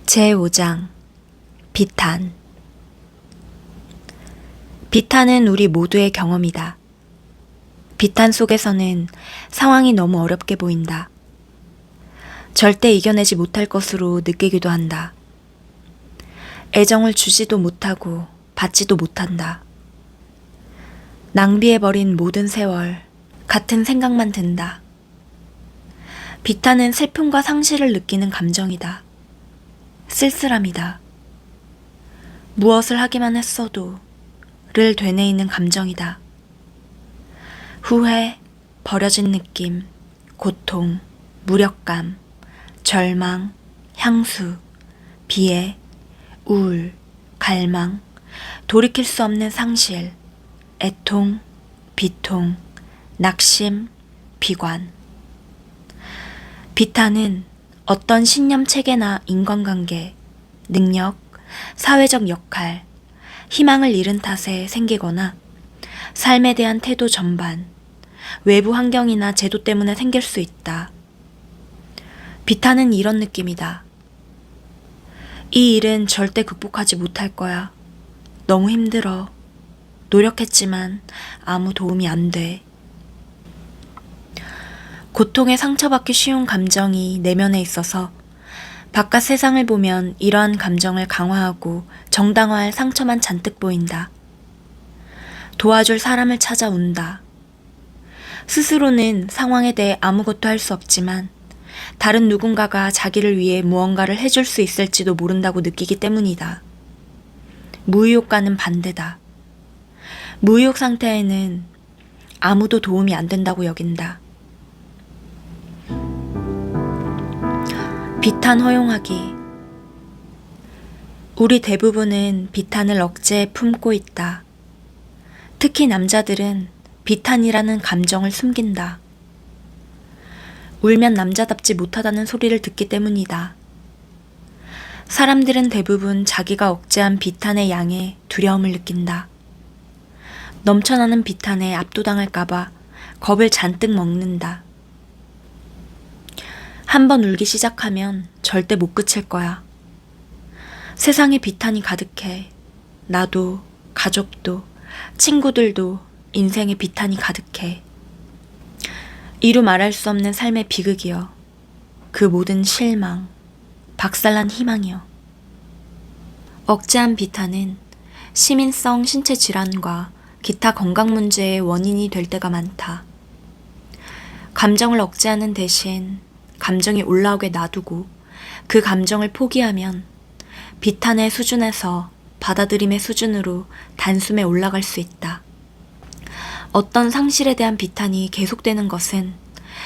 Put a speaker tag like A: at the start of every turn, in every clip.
A: 제5장 비탄. 비탄은 우리 모두의 경험이다. 비탄 속에서는 상황이 너무 어렵게 보인다. 절대 이겨내지 못할 것으로 느끼기도 한다. 애정을 주지도 못하고 받지도 못한다. 낭비해버린 모든 세월, 같은 생각만 든다. 비탄은 슬픔과 상실을 느끼는 감정이다. 쓸쓸함이다. 무엇을 하기만 했어도 를 되뇌이는 감정이다. 후회, 버려진 느낌, 고통, 무력감, 절망, 향수, 비애, 우울, 갈망, 돌이킬 수 없는 상실, 애통, 비통, 낙심, 비관. 비탄은 어떤 신념 체계나 인간관계, 능력, 사회적 역할, 희망을 잃은 탓에 생기거나 삶에 대한 태도 전반, 외부 환경이나 제도 때문에 생길 수 있다. 비탄은 이런 느낌이다. 이 일은 절대 극복하지 못할 거야. 너무 힘들어. 노력했지만 아무 도움이 안 돼. 고통에 상처받기 쉬운 감정이 내면에 있어서 바깥 세상을 보면 이러한 감정을 강화하고 정당화할 상처만 잔뜩 보인다. 도와줄 사람을 찾아 운다. 스스로는 상황에 대해 아무것도 할 수 없지만 다른 누군가가 자기를 위해 무언가를 해줄 수 있을지도 모른다고 느끼기 때문이다. 무의욕과는 반대다. 무의욕 상태에는 아무도 도움이 안 된다고 여긴다. 비탄 허용하기. 우리 대부분은 비탄을 억제에 품고 있다. 특히 남자들은 비탄이라는 감정을 숨긴다. 울면 남자답지 못하다는 소리를 듣기 때문이다. 사람들은 대부분 자기가 억제한 비탄의 양에 두려움을 느낀다. 넘쳐나는 비탄에 압도당할까봐 겁을 잔뜩 먹는다. 한번 울기 시작하면 절대 못 그칠 거야. 세상에 비탄이 가득해. 나도, 가족도, 친구들도 인생에 비탄이 가득해. 이루 말할 수 없는 삶의 비극이여. 그 모든 실망, 박살난 희망이여. 억제한 비탄은 시민성 신체 질환과 기타 건강 문제의 원인이 될 때가 많다. 감정을 억제하는 대신 감정이 올라오게 놔두고 그 감정을 포기하면 비탄의 수준에서 받아들임의 수준으로 단숨에 올라갈 수 있다. 어떤 상실에 대한 비탄이 계속되는 것은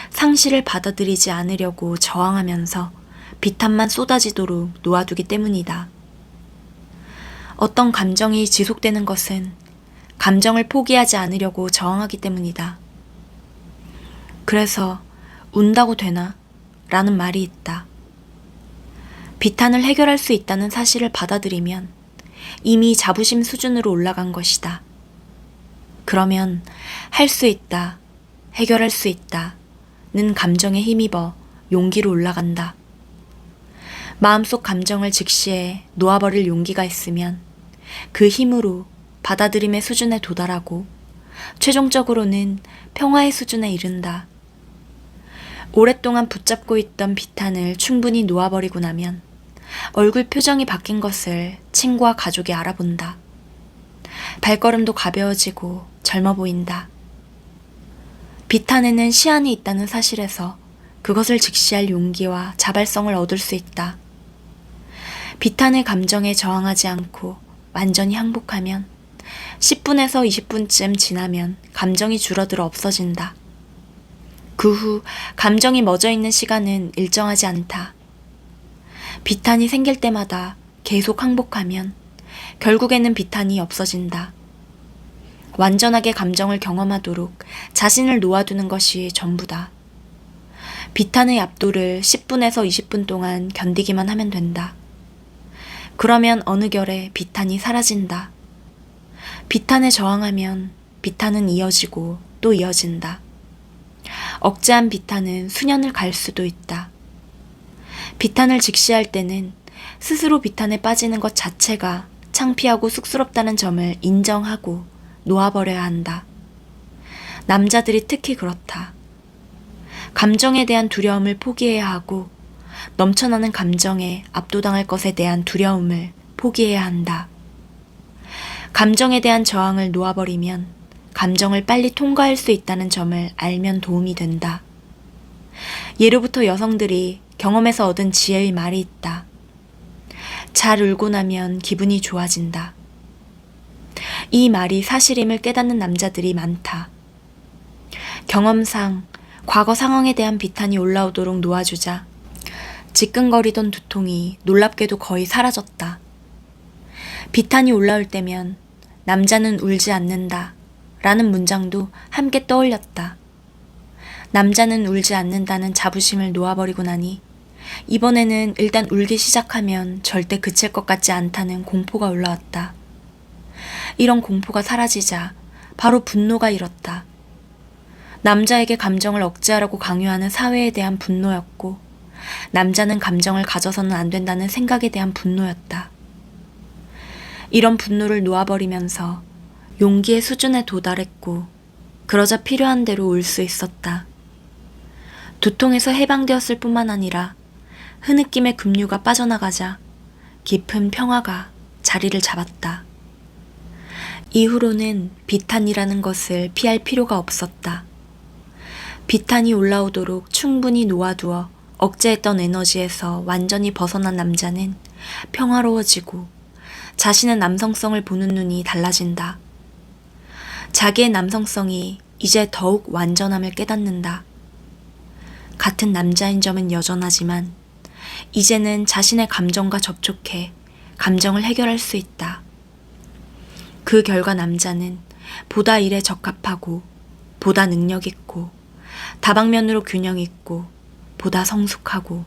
A: 상실을 받아들이지 않으려고 저항하면서 비탄만 쏟아지도록 놓아두기 때문이다. 어떤 감정이 지속되는 것은 감정을 포기하지 않으려고 저항하기 때문이다. 그래서 운다고 되나? 라는 말이 있다. 비탄을 해결할 수 있다는 사실을 받아들이면 이미 자부심 수준으로 올라간 것이다. 그러면 할 수 있다, 해결할 수 있다는 감정에 힘입어 용기로 올라간다. 마음속 감정을 즉시에 놓아버릴 용기가 있으면 그 힘으로 받아들임의 수준에 도달하고 최종적으로는 평화의 수준에 이른다. 오랫동안 붙잡고 있던 비탄을 충분히 놓아버리고 나면 얼굴 표정이 바뀐 것을 친구와 가족이 알아본다. 발걸음도 가벼워지고 젊어 보인다. 비탄에는 시한이 있다는 사실에서 그것을 직시할 용기와 자발성을 얻을 수 있다. 비탄의 감정에 저항하지 않고 완전히 항복하면 10분에서 20분쯤 지나면 감정이 줄어들어 없어진다. 그 후 감정이 멎어 있는 시간은 일정하지 않다. 비탄이 생길 때마다 계속 항복하면 결국에는 비탄이 없어진다. 완전하게 감정을 경험하도록 자신을 놓아두는 것이 전부다. 비탄의 압도를 10분에서 20분 동안 견디기만 하면 된다. 그러면 어느 결에 비탄이 사라진다. 비탄에 저항하면 비탄은 이어지고 또 이어진다. 억제한 비탄은 수년을 갈 수도 있다. 비탄을 직시할 때는 스스로 비탄에 빠지는 것 자체가 창피하고 쑥스럽다는 점을 인정하고 놓아버려야 한다. 남자들이 특히 그렇다. 감정에 대한 두려움을 포기해야 하고 넘쳐나는 감정에 압도당할 것에 대한 두려움을 포기해야 한다. 감정에 대한 저항을 놓아버리면 감정을 빨리 통과할 수 있다는 점을 알면 도움이 된다. 예로부터 여성들이 경험에서 얻은 지혜의 말이 있다. 잘 울고 나면 기분이 좋아진다. 이 말이 사실임을 깨닫는 남자들이 많다. 경험상 과거 상황에 대한 비탄이 올라오도록 놓아주자 지끈거리던 두통이 놀랍게도 거의 사라졌다. 비탄이 올라올 때면 남자는 울지 않는다 라는 문장도 함께 떠올렸다. 남자는 울지 않는다는 자부심을 놓아버리고 나니 이번에는 일단 울기 시작하면 절대 그칠 것 같지 않다는 공포가 올라왔다. 이런 공포가 사라지자 바로 분노가 일었다. 남자에게 감정을 억제하라고 강요하는 사회에 대한 분노였고 남자는 감정을 가져서는 안 된다는 생각에 대한 분노였다. 이런 분노를 놓아버리면서 용기의 수준에 도달했고 그러자 필요한 대로 울 수 있었다. 두통에서 해방되었을 뿐만 아니라 흐느낌의 급류가 빠져나가자 깊은 평화가 자리를 잡았다. 이후로는 비탄이라는 것을 피할 필요가 없었다. 비탄이 올라오도록 충분히 놓아두어 억제했던 에너지에서 완전히 벗어난 남자는 평화로워지고 자신의 남성성을 보는 눈이 달라진다. 자기의 남성성이 이제 더욱 완전함을 깨닫는다. 같은 남자인 점은 여전하지만 이제는 자신의 감정과 접촉해 감정을 해결할 수 있다. 그 결과 남자는 보다 일에 적합하고 보다 능력 있고 다방면으로 균형 있고 보다 성숙하고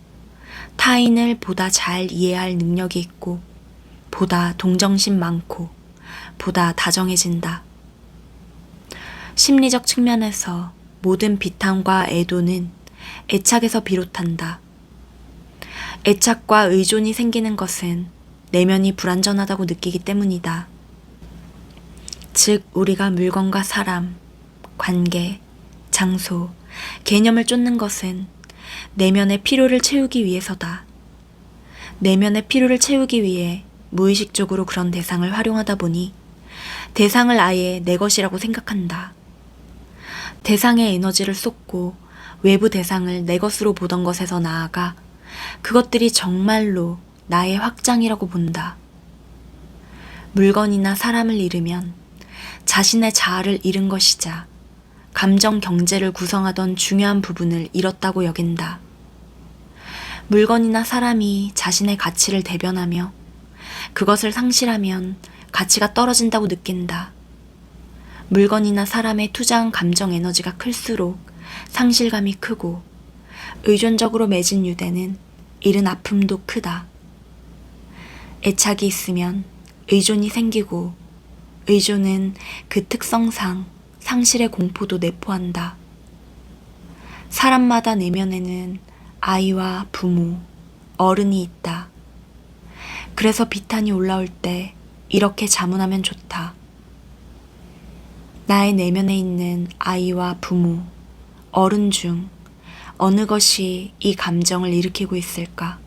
A: 타인을 보다 잘 이해할 능력이 있고 보다 동정심 많고 보다 다정해진다. 심리적 측면에서 모든 비탄과 애도는 애착에서 비롯한다. 애착과 의존이 생기는 것은 내면이 불완전하다고 느끼기 때문이다. 즉 우리가 물건과 사람, 관계, 장소, 개념을 쫓는 것은 내면의 필요를 채우기 위해서다. 내면의 필요를 채우기 위해 무의식적으로 그런 대상을 활용하다 보니 대상을 아예 내 것이라고 생각한다. 대상에 에너지를 쏟고 외부 대상을 내 것으로 보던 것에서 나아가 그것들이 정말로 나의 확장이라고 본다. 물건이나 사람을 잃으면 자신의 자아를 잃은 것이자 감정 경제를 구성하던 중요한 부분을 잃었다고 여긴다. 물건이나 사람이 자신의 가치를 대변하며 그것을 상실하면 가치가 떨어진다고 느낀다. 물건이나 사람에 투자한 감정 에너지가 클수록 상실감이 크고 의존적으로 맺은 유대는 잃은 아픔도 크다. 애착이 있으면 의존이 생기고 의존은 그 특성상 상실의 공포도 내포한다. 사람마다 내면에는 아이와 부모, 어른이 있다. 그래서 비탄이 올라올 때 이렇게 자문하면 좋다. 나의 내면에 있는 아이와 부모, 어른 중 어느 것이 이 감정을 일으키고 있을까?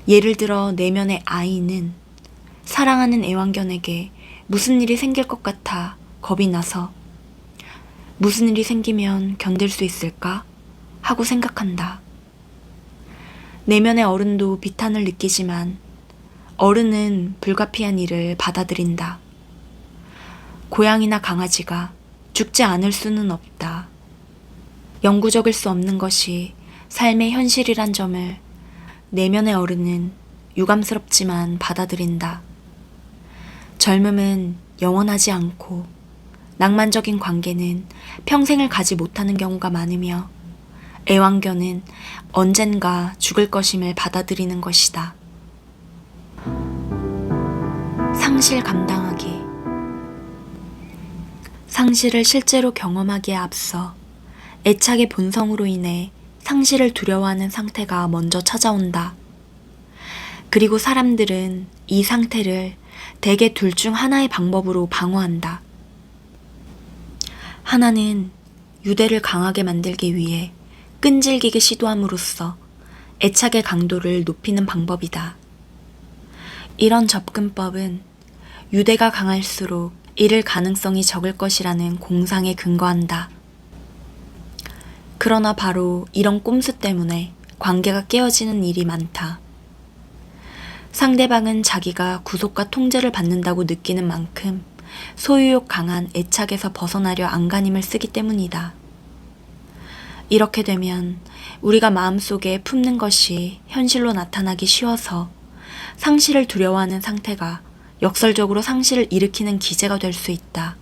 A: 예를 들어 내면의 아이는 사랑하는 애완견에게 무슨 일이 생길 것 같아 겁이 나서 무슨 일이 생기면 견딜 수 있을까? 하고 생각한다. 내면의 어른도 비탄을 느끼지만 어른은 불가피한 일을 받아들인다. 고양이나 강아지가 죽지 않을 수는 없다. 영구적일 수 없는 것이 삶의 현실이란 점을 내면의 어른은 유감스럽지만 받아들인다. 젊음은 영원하지 않고 낭만적인 관계는 평생을 가지 못하는 경우가 많으며 애완견은 언젠가 죽을 것임을 받아들이는 것이다. 상실 감당하기. 상실을 실제로 경험하기에 앞서 애착의 본성으로 인해 상실을 두려워하는 상태가 먼저 찾아온다. 그리고 사람들은 이 상태를 대개 둘 중 하나의 방법으로 방어한다. 하나는 유대를 강하게 만들기 위해 끈질기게 시도함으로써 애착의 강도를 높이는 방법이다. 이런 접근법은 유대가 강할수록 잃을 가능성이 적을 것이라는 공상에 근거한다. 그러나 바로 이런 꼼수 때문에 관계가 깨어지는 일이 많다. 상대방은 자기가 구속과 통제를 받는다고 느끼는 만큼 소유욕 강한 애착에서 벗어나려 안간힘을 쓰기 때문이다. 이렇게 되면 우리가 마음속에 품는 것이 현실로 나타나기 쉬워서 상실을 두려워하는 상태가 역설적으로 상실을 일으키는 기제가 될 수 있다.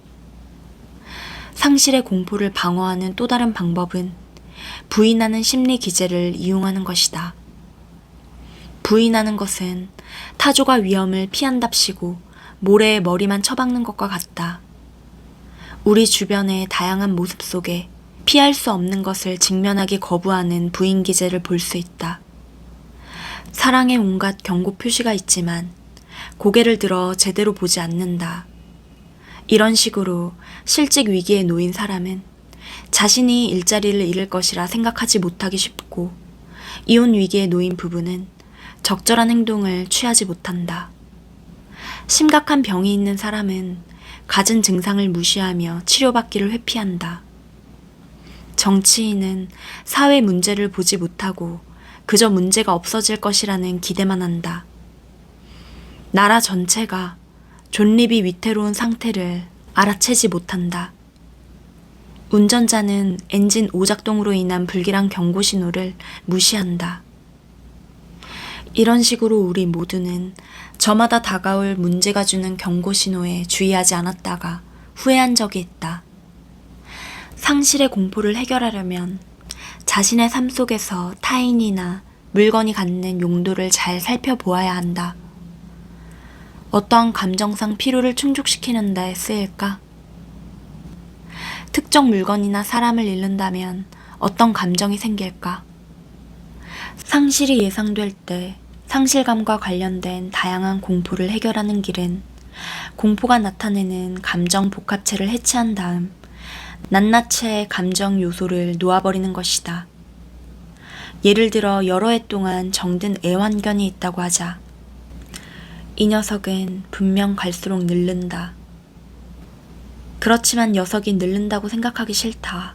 A: 상실의 공포를 방어하는 또 다른 방법은 부인하는 심리 기제를 이용하는 것이다. 부인하는 것은 타조가 위험을 피한답시고 모래에 머리만 처박는 것과 같다. 우리 주변의 다양한 모습 속에 피할 수 없는 것을 직면하기 거부하는 부인 기제를 볼 수 있다. 사랑에 온갖 경고 표시가 있지만 고개를 들어 제대로 보지 않는다. 이런 식으로 실직 위기에 놓인 사람은 자신이 일자리를 잃을 것이라 생각하지 못하기 쉽고, 이혼 위기에 놓인 부부는 적절한 행동을 취하지 못한다. 심각한 병이 있는 사람은 갖은 증상을 무시하며 치료받기를 회피한다. 정치인은 사회 문제를 보지 못하고 그저 문제가 없어질 것이라는 기대만 한다. 나라 전체가 존립이 위태로운 상태를 알아채지 못한다. 운전자는 엔진 오작동으로 인한 불길한 경고 신호를 무시한다. 이런 식으로 우리 모두는 저마다 다가올 문제가 주는 경고 신호에 주의하지 않았다가 후회한 적이 있다. 상실의 공포를 해결하려면 자신의 삶 속에서 타인이나 물건이 갖는 용도를 잘 살펴보아야 한다. 어떠한 감정상 필요를 충족시키는 데 쓰일까? 특정 물건이나 사람을 잃는다면 어떤 감정이 생길까? 상실이 예상될 때 상실감과 관련된 다양한 공포를 해결하는 길은 공포가 나타내는 감정 복합체를 해체한 다음 낱낱이 감정 요소를 놓아버리는 것이다. 예를 들어 여러 해 동안 정든 애완견이 있다고 하자. 이 녀석은 분명 갈수록 늙는다. 그렇지만 녀석이 늙는다고 생각하기 싫다.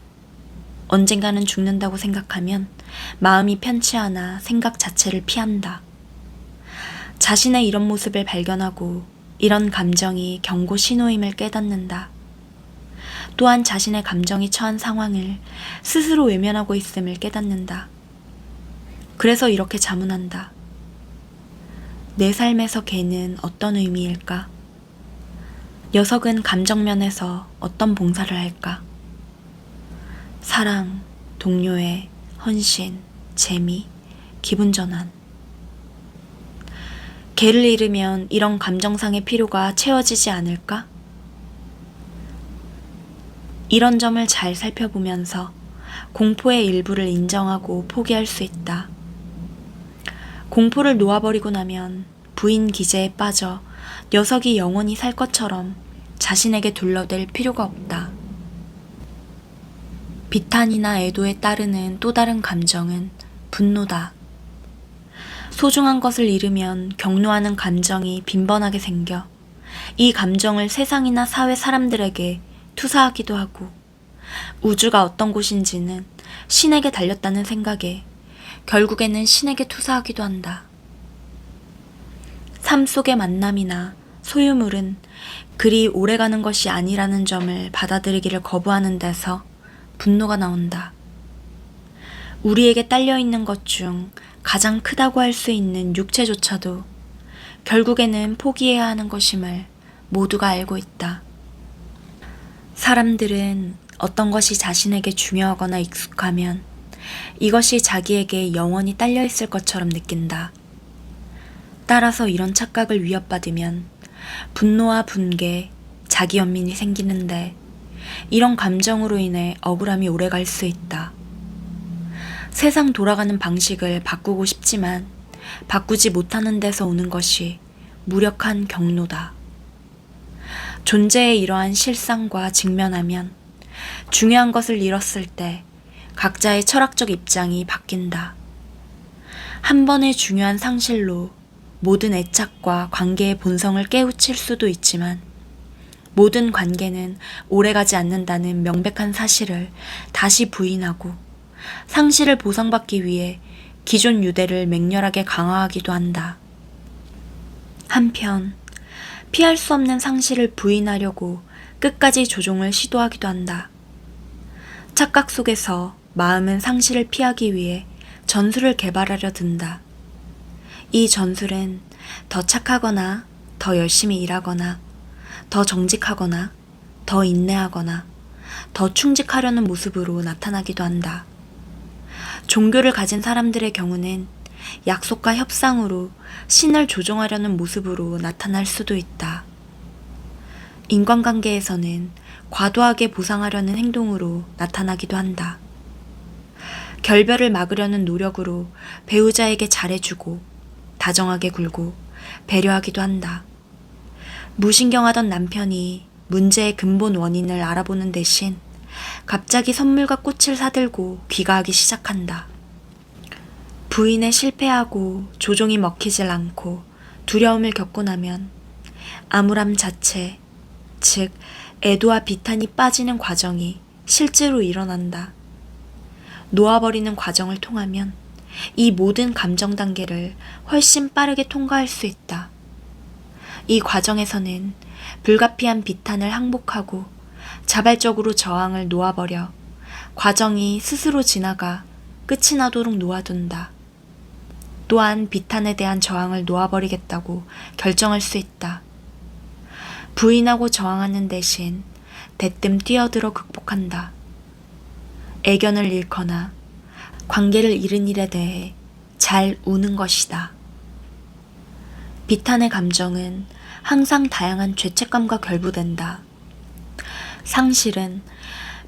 A: 언젠가는 죽는다고 생각하면 마음이 편치 않아 생각 자체를 피한다. 자신의 이런 모습을 발견하고 이런 감정이 경고 신호임을 깨닫는다. 또한 자신의 감정이 처한 상황을 스스로 외면하고 있음을 깨닫는다. 그래서 이렇게 자문한다. 내 삶에서 개는 어떤 의미일까? 녀석은 감정면에서 어떤 봉사를 할까? 사랑, 동료애, 헌신, 재미, 기분 전환. 개를 잃으면 이런 감정상의 필요가 채워지지 않을까? 이런 점을 잘 살펴보면서 공포의 일부를 인정하고 포기할 수 있다. 공포를 놓아버리고 나면 부인 기제에 빠져 녀석이 영원히 살 것처럼 자신에게 둘러댈 필요가 없다. 비탄이나 애도에 따르는 또 다른 감정은 분노다. 소중한 것을 잃으면 격노하는 감정이 빈번하게 생겨 이 감정을 세상이나 사회 사람들에게 투사하기도 하고, 우주가 어떤 곳인지는 신에게 달렸다는 생각에 결국에는 신에게 투사하기도 한다. 삶 속의 만남이나 소유물은 그리 오래가는 것이 아니라는 점을 받아들이기를 거부하는 데서 분노가 나온다. 우리에게 딸려있는 것 중 가장 크다고 할 수 있는 육체조차도 결국에는 포기해야 하는 것임을 모두가 알고 있다. 사람들은 어떤 것이 자신에게 중요하거나 익숙하면 이것이 자기에게 영원히 딸려있을 것처럼 느낀다. 따라서 이런 착각을 위협받으면 분노와 분개, 자기연민이 생기는데, 이런 감정으로 인해 억울함이 오래갈 수 있다. 세상 돌아가는 방식을 바꾸고 싶지만 바꾸지 못하는 데서 오는 것이 무력한 경로다. 존재의 이러한 실상과 직면하면 중요한 것을 잃었을 때 각자의 철학적 입장이 바뀐다. 한 번의 중요한 상실로 모든 애착과 관계의 본성을 깨우칠 수도 있지만 모든 관계는 오래가지 않는다는 명백한 사실을 다시 부인하고 상실을 보상받기 위해 기존 유대를 맹렬하게 강화하기도 한다. 한편 피할 수 없는 상실을 부인하려고 끝까지 조종을 시도하기도 한다. 착각 속에서 마음은 상실을 피하기 위해 전술을 개발하려 든다. 이 전술은 더 착하거나 더 열심히 일하거나 더 정직하거나 더 인내하거나 더 충직하려는 모습으로 나타나기도 한다. 종교를 가진 사람들의 경우는 약속과 협상으로 신을 조종하려는 모습으로 나타날 수도 있다. 인간관계에서는 과도하게 보상하려는 행동으로 나타나기도 한다. 결별을 막으려는 노력으로 배우자에게 잘해주고 다정하게 굴고 배려하기도 한다. 무신경하던 남편이 문제의 근본 원인을 알아보는 대신 갑자기 선물과 꽃을 사들고 귀가하기 시작한다. 부인에 실패하고 조종이 먹히질 않고 두려움을 겪고 나면 암울함 자체, 즉 애도와 비탄이 빠지는 과정이 실제로 일어난다. 놓아버리는 과정을 통하면 이 모든 감정 단계를 훨씬 빠르게 통과할 수 있다. 이 과정에서는 불가피한 비탄을 항복하고 자발적으로 저항을 놓아버려 과정이 스스로 지나가 끝이 나도록 놓아둔다. 또한 비탄에 대한 저항을 놓아버리겠다고 결정할 수 있다. 부인하고 저항하는 대신 대뜸 뛰어들어 극복한다. 애견을 잃거나 관계를 잃은 일에 대해 잘 우는 것이다. 비탄의 감정은 항상 다양한 죄책감과 결부된다. 상실은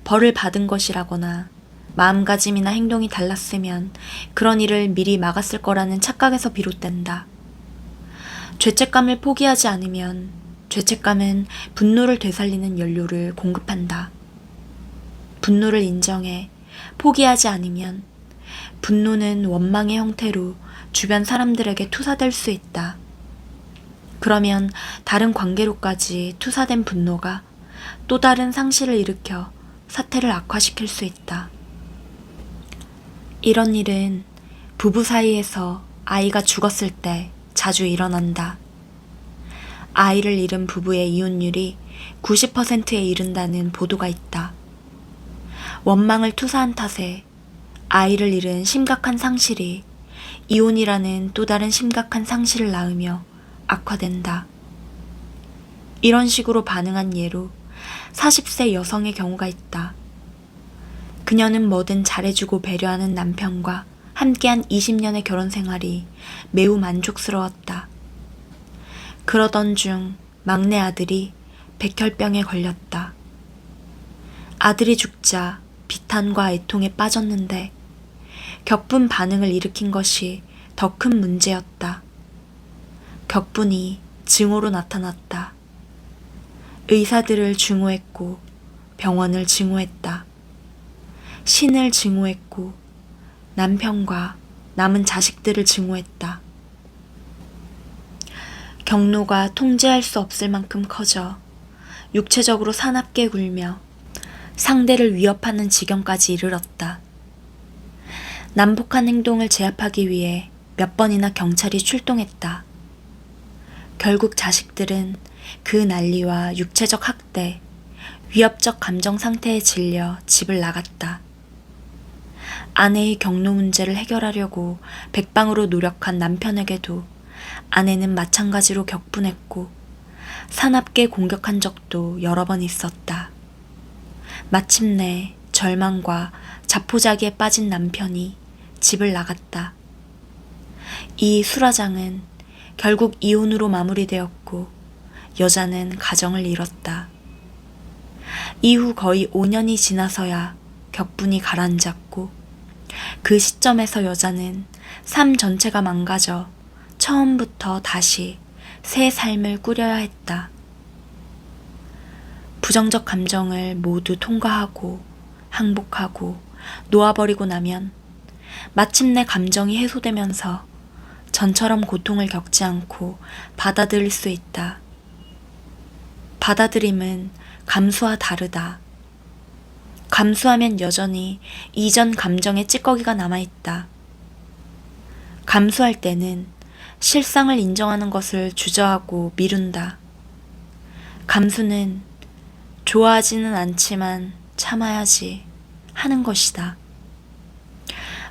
A: 벌을 받은 것이라거나 마음가짐이나 행동이 달랐으면 그런 일을 미리 막았을 거라는 착각에서 비롯된다. 죄책감을 포기하지 않으면 죄책감은 분노를 되살리는 연료를 공급한다. 분노를 인정해 포기하지 않으면 분노는 원망의 형태로 주변 사람들에게 투사될 수 있다. 그러면 다른 관계로까지 투사된 분노가 또 다른 상실을 일으켜 사태를 악화시킬 수 있다. 이런 일은 부부 사이에서 아이가 죽었을 때 자주 일어난다. 아이를 잃은 부부의 이혼율이 90%에 이른다는 보도가 있다. 원망을 투사한 탓에 아이를 잃은 심각한 상실이 이혼이라는 또 다른 심각한 상실을 낳으며 악화된다. 이런 식으로 반응한 예로 40세 여성의 경우가 있다. 그녀는 뭐든 잘해주고 배려하는 남편과 함께한 20년의 결혼 생활이 매우 만족스러웠다. 그러던 중 막내 아들이 백혈병에 걸렸다. 아들이 죽자 비탄과 애통에 빠졌는데 격분 반응을 일으킨 것이 더 큰 문제였다. 격분이 증오로 나타났다. 의사들을 증오했고 병원을 증오했다. 신을 증오했고 남편과 남은 자식들을 증오했다. 경로가 통제할 수 없을 만큼 커져 육체적으로 사납게 굴며 상대를 위협하는 지경까지 이르렀다. 난폭한 행동을 제압하기 위해 몇 번이나 경찰이 출동했다. 결국 자식들은 그 난리와 육체적 학대, 위협적 감정 상태에 질려 집을 나갔다. 아내의 경로 문제를 해결하려고 백방으로 노력한 남편에게도 아내는 마찬가지로 격분했고 사납게 공격한 적도 여러 번 있었다. 마침내 절망과 자포자기에 빠진 남편이 집을 나갔다. 이 수라장은 결국 이혼으로 마무리되었고 여자는 가정을 잃었다. 이후 거의 5년이 지나서야 격분이 가라앉았고 그 시점에서 여자는 삶 전체가 망가져 처음부터 다시 새 삶을 꾸려야 했다. 부정적 감정을 모두 통과하고 항복하고 놓아버리고 나면 마침내 감정이 해소되면서 전처럼 고통을 겪지 않고 받아들일 수 있다. 받아들임은 감수와 다르다. 감수하면 여전히 이전 감정의 찌꺼기가 남아있다. 감수할 때는 실상을 인정하는 것을 주저하고 미룬다. 감수는 좋아하지는 않지만 참아야지 하는 것이다.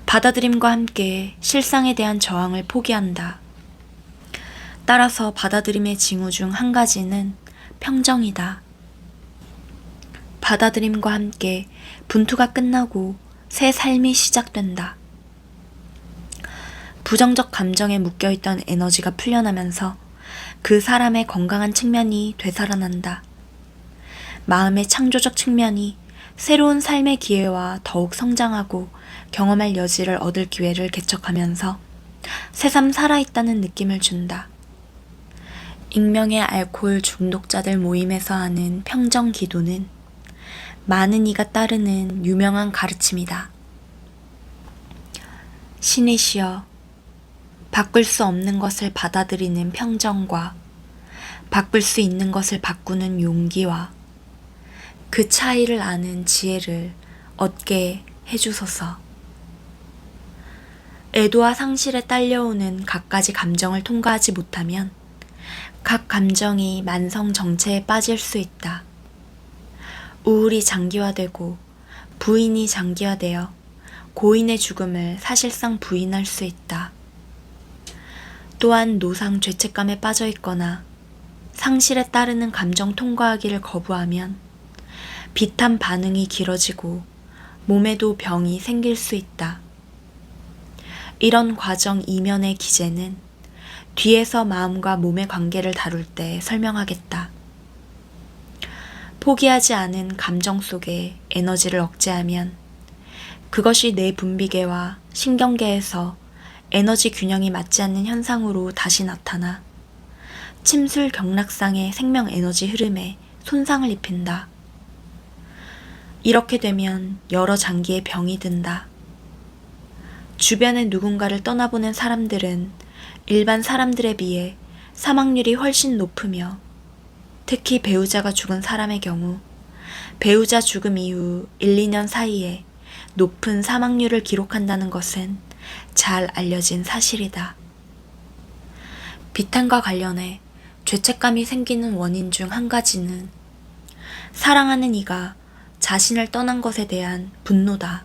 A: 받아들임과 함께 실상에 대한 저항을 포기한다. 따라서 받아들임의 징후 중 한 가지는 평정이다. 받아들임과 함께 분투가 끝나고 새 삶이 시작된다. 부정적 감정에 묶여있던 에너지가 풀려나면서 그 사람의 건강한 측면이 되살아난다. 마음의 창조적 측면이 새로운 삶의 기회와 더욱 성장하고 경험할 여지를 얻을 기회를 개척하면서 새삼 살아있다는 느낌을 준다. 익명의 알코올 중독자들 모임에서 하는 평정 기도는 많은 이가 따르는 유명한 가르침이다. 신이시여, 바꿀 수 없는 것을 받아들이는 평정과 바꿀 수 있는 것을 바꾸는 용기와 그 차이를 아는 지혜를 얻게 해주소서. 애도와 상실에 딸려오는 갖가지 감정을 통과하지 못하면 각 감정이 만성 정체에 빠질 수 있다. 우울이 장기화되고 부인이 장기화되어 고인의 죽음을 사실상 부인할 수 있다. 또한 노상 죄책감에 빠져 있거나 상실에 따르는 감정 통과하기를 거부하면 비탄 반응이 길어지고 몸에도 병이 생길 수 있다. 이런 과정 이면의 기제는 뒤에서 마음과 몸의 관계를 다룰 때 설명하겠다. 포기하지 않은 감정 속에 에너지를 억제하면 그것이 뇌 분비계와 신경계에서 에너지 균형이 맞지 않는 현상으로 다시 나타나 침술 경락상의 생명 에너지 흐름에 손상을 입힌다. 이렇게 되면 여러 장기에 병이 든다. 주변에 누군가를 떠나보낸 사람들은 일반 사람들에 비해 사망률이 훨씬 높으며 특히 배우자가 죽은 사람의 경우 배우자 죽음 이후 1, 2년 사이에 높은 사망률을 기록한다는 것은 잘 알려진 사실이다. 비탄과 관련해 죄책감이 생기는 원인 중 한 가지는 사랑하는 이가 자신을 떠난 것에 대한 분노다.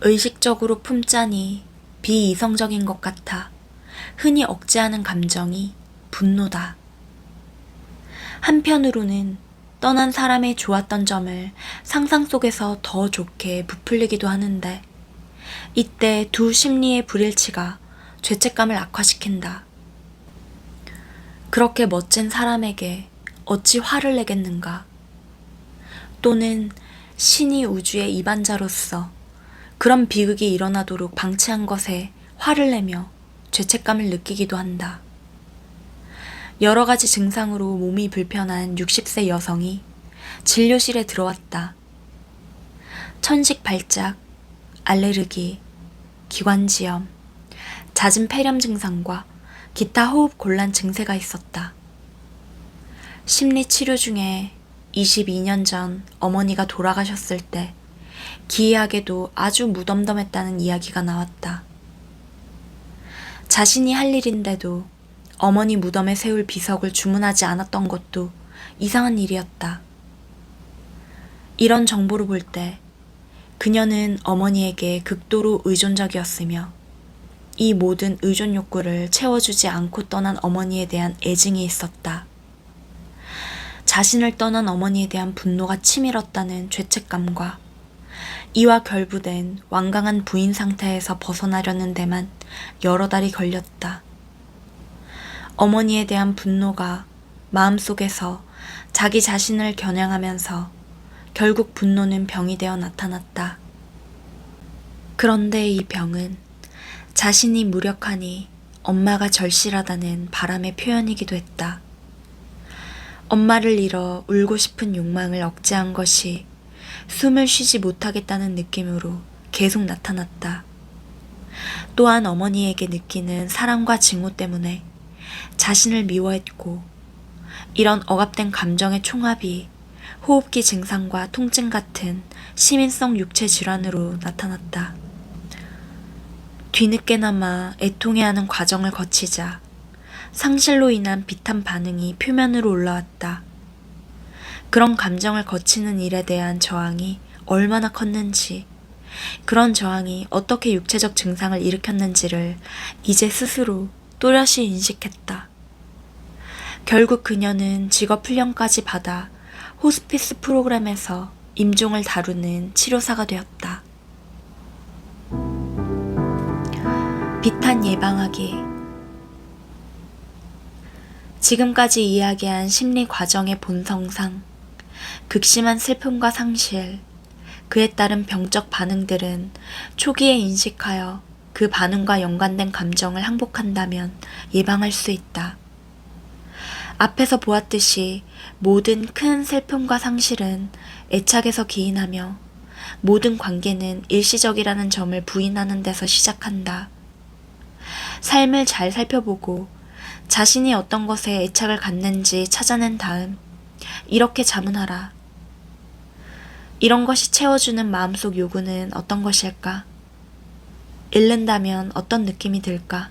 A: 의식적으로 품자니 비이성적인 것 같아 흔히 억제하는 감정이 분노다. 한편으로는 떠난 사람의 좋았던 점을 상상 속에서 더 좋게 부풀리기도 하는데 이때 두 심리의 불일치가 죄책감을 악화시킨다. 그렇게 멋진 사람에게 어찌 화를 내겠는가? 또는 신이 우주의 이반자로서 그런 비극이 일어나도록 방치한 것에 화를 내며 죄책감을 느끼기도 한다. 여러 가지 증상으로 몸이 불편한 60세 여성이 진료실에 들어왔다. 천식 발작, 알레르기, 기관지염, 잦은 폐렴 증상과 기타 호흡 곤란 증세가 있었다. 심리 치료 중에 22년 전 어머니가 돌아가셨을 때 기이하게도 아주 무덤덤했다는 이야기가 나왔다. 자신이 할 일인데도 어머니 무덤에 세울 비석을 주문하지 않았던 것도 이상한 일이었다. 이런 정보를 볼 때 그녀는 어머니에게 극도로 의존적이었으며 이 모든 의존 욕구를 채워주지 않고 떠난 어머니에 대한 애증이 있었다. 자신을 떠난 어머니에 대한 분노가 치밀었다는 죄책감과 이와 결부된 완강한 부인 상태에서 벗어나려는 데만 여러 달이 걸렸다. 어머니에 대한 분노가 마음속에서 자기 자신을 겨냥하면서 결국 분노는 병이 되어 나타났다. 그런데 이 병은 자신이 무력하니 엄마가 절실하다는 바람의 표현이기도 했다. 엄마를 잃어 울고 싶은 욕망을 억제한 것이 숨을 쉬지 못하겠다는 느낌으로 계속 나타났다. 또한 어머니에게 느끼는 사랑과 증오 때문에 자신을 미워했고, 이런 억압된 감정의 총합이 호흡기 증상과 통증 같은 시민성 육체 질환으로 나타났다. 뒤늦게나마 애통해하는 과정을 거치자 상실로 인한 비탄 반응이 표면으로 올라왔다. 그런 감정을 거치는 일에 대한 저항이 얼마나 컸는지, 그런 저항이 어떻게 육체적 증상을 일으켰는지를 이제 스스로 또렷이 인식했다. 결국 그녀는 직업훈련까지 받아 호스피스 프로그램에서 임종을 다루는 치료사가 되었다. 비탄 예방하기. 지금까지 이야기한 심리 과정의 본성상 극심한 슬픔과 상실, 그에 따른 병적 반응들은 초기에 인식하여 그 반응과 연관된 감정을 항복한다면 예방할 수 있다. 앞에서 보았듯이 모든 큰 슬픔과 상실은 애착에서 기인하며 모든 관계는 일시적이라는 점을 부인하는 데서 시작한다. 삶을 잘 살펴보고 자신이 어떤 것에 애착을 갖는지 찾아낸 다음 이렇게 자문하라. 이런 것이 채워주는 마음속 요구는 어떤 것일까? 잃는다면 어떤 느낌이 들까?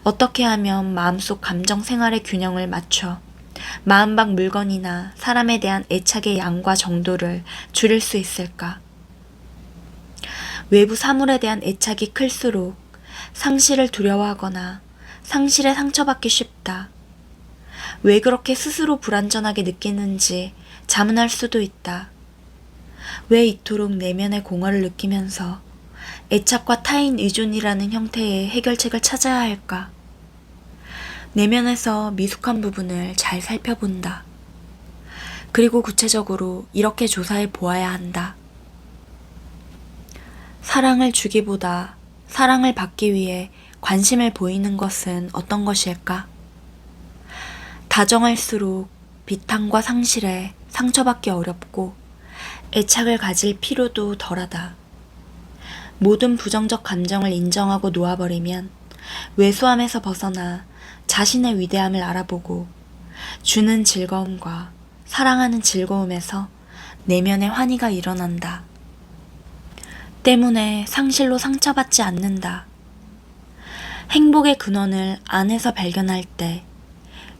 A: 어떻게 하면 마음속 감정 생활의 균형을 맞춰 마음밖 물건이나 사람에 대한 애착의 양과 정도를 줄일 수 있을까? 외부 사물에 대한 애착이 클수록 상실을 두려워하거나 상실에 상처받기 쉽다. 왜 그렇게 스스로 불완전하게 느끼는지 자문할 수도 있다. 왜 이토록 내면의 공허를 느끼면서 애착과 타인 의존이라는 형태의 해결책을 찾아야 할까? 내면에서 미숙한 부분을 잘 살펴본다. 그리고 구체적으로 이렇게 조사해 보아야 한다. 사랑을 주기보다 사랑을 받기 위해 관심을 보이는 것은 어떤 것일까? 다정할수록 비탄과 상실에 상처받기 어렵고 애착을 가질 필요도 덜하다. 모든 부정적 감정을 인정하고 놓아버리면 왜소함에서 벗어나 자신의 위대함을 알아보고 주는 즐거움과 사랑하는 즐거움에서 내면의 환희가 일어난다. 때문에 상실로 상처받지 않는다. 행복의 근원을 안에서 발견할 때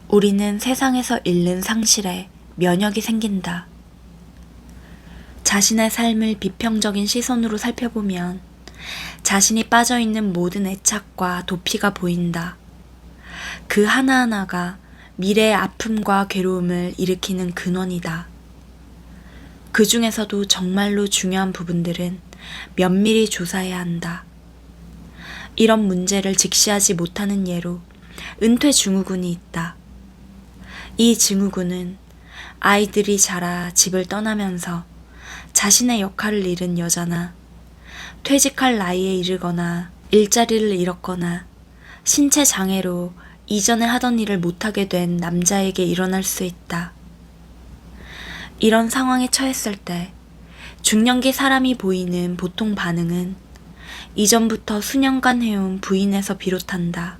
A: 우리는 세상에서 잃는 상실에 면역이 생긴다. 자신의 삶을 비평적인 시선으로 살펴보면 자신이 빠져있는 모든 애착과 도피가 보인다. 그 하나하나가 미래의 아픔과 괴로움을 일으키는 근원이다. 그 중에서도 정말로 중요한 부분들은 면밀히 조사해야 한다. 이런 문제를 직시하지 못하는 예로 은퇴 증후군이 있다. 이 증후군은 아이들이 자라 집을 떠나면서 자신의 역할을 잃은 여자나 퇴직할 나이에 이르거나 일자리를 잃었거나 신체 장애로 이전에 하던 일을 못하게 된 남자에게 일어날 수 있다. 이런 상황에 처했을 때 중년기 사람이 보이는 보통 반응은 이전부터 수년간 해온 부인에서 비롯한다.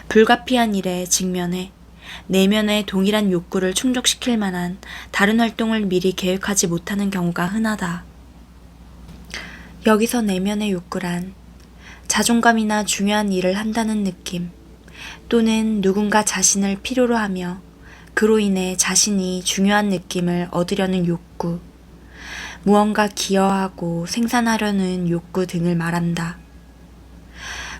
A: 불가피한 일에 직면해 내면의 동일한 욕구를 충족시킬 만한 다른 활동을 미리 계획하지 못하는 경우가 흔하다. 여기서 내면의 욕구란 자존감이나 중요한 일을 한다는 느낌, 또는 누군가 자신을 필요로 하며 그로 인해 자신이 중요한 느낌을 얻으려는 욕구, 무언가 기여하고 생산하려는 욕구 등을 말한다.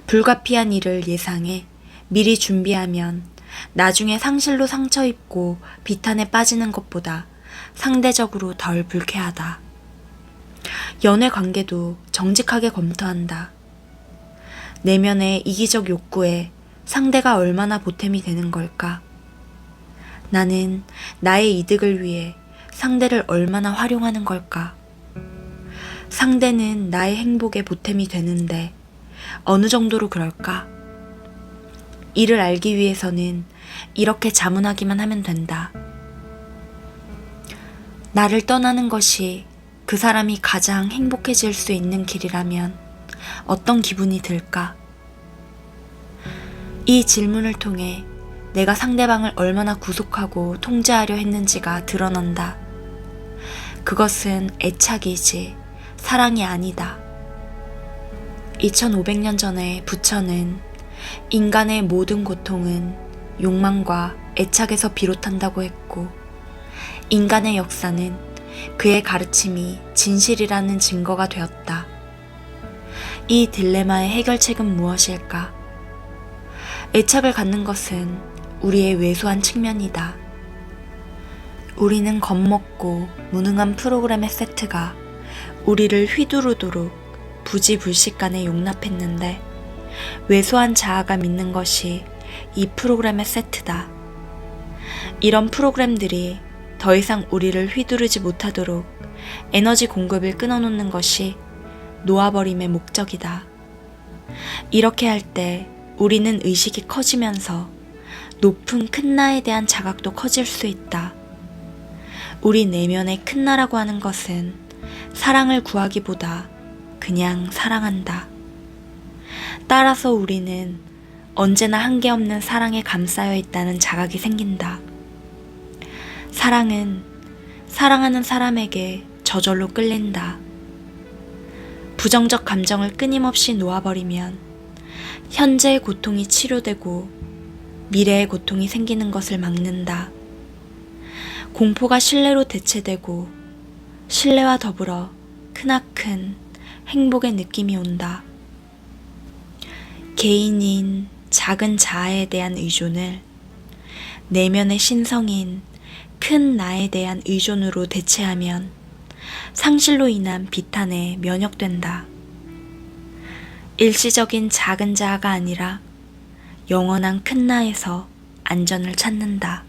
A: 불가피한 일을 예상해 미리 준비하면 나중에 상실로 상처 입고 비탄에 빠지는 것보다 상대적으로 덜 불쾌하다. 연애 관계도 정직하게 검토한다. 내면의 이기적 욕구에 상대가 얼마나 보탬이 되는 걸까? 나는 나의 이득을 위해 상대를 얼마나 활용하는 걸까? 상대는 나의 행복에 보탬이 되는데 어느 정도로 그럴까? 이를 알기 위해서는 이렇게 자문하기만 하면 된다. 나를 떠나는 것이 그 사람이 가장 행복해질 수 있는 길이라면 어떤 기분이 들까? 이 질문을 통해 내가 상대방을 얼마나 구속하고 통제하려 했는지가 드러난다. 그것은 애착이지 사랑이 아니다. 2500년 전에 부처는 인간의 모든 고통은 욕망과 애착에서 비롯한다고 했고, 인간의 역사는 그의 가르침이 진실이라는 증거가 되었다. 이 딜레마의 해결책은 무엇일까? 애착을 갖는 것은 우리의 왜소한 측면이다. 우리는 겁먹고 무능한 프로그램의 세트가 우리를 휘두르도록 부지불식간에 용납했는데, 왜소한 자아가 믿는 것이 이 프로그램의 세트다. 이런 프로그램들이 더 이상 우리를 휘두르지 못하도록 에너지 공급을 끊어놓는 것이 놓아버림의 목적이다. 이렇게 할 때 우리는 의식이 커지면서 높은 큰 나에 대한 자각도 커질 수 있다. 우리 내면의 큰 나라고 하는 것은 사랑을 구하기보다 그냥 사랑한다. 따라서 우리는 언제나 한계 없는 사랑에 감싸여 있다는 자각이 생긴다. 사랑은 사랑하는 사람에게 저절로 끌린다. 부정적 감정을 끊임없이 놓아버리면 현재의 고통이 치료되고 미래의 고통이 생기는 것을 막는다. 공포가 신뢰로 대체되고 신뢰와 더불어 크나큰 행복의 느낌이 온다. 개인인 작은 자아에 대한 의존을 내면의 신성인 큰 나에 대한 의존으로 대체하면 상실로 인한 비탄에 면역된다. 일시적인 작은 자아가 아니라 영원한 큰 나에서 안전을 찾는다.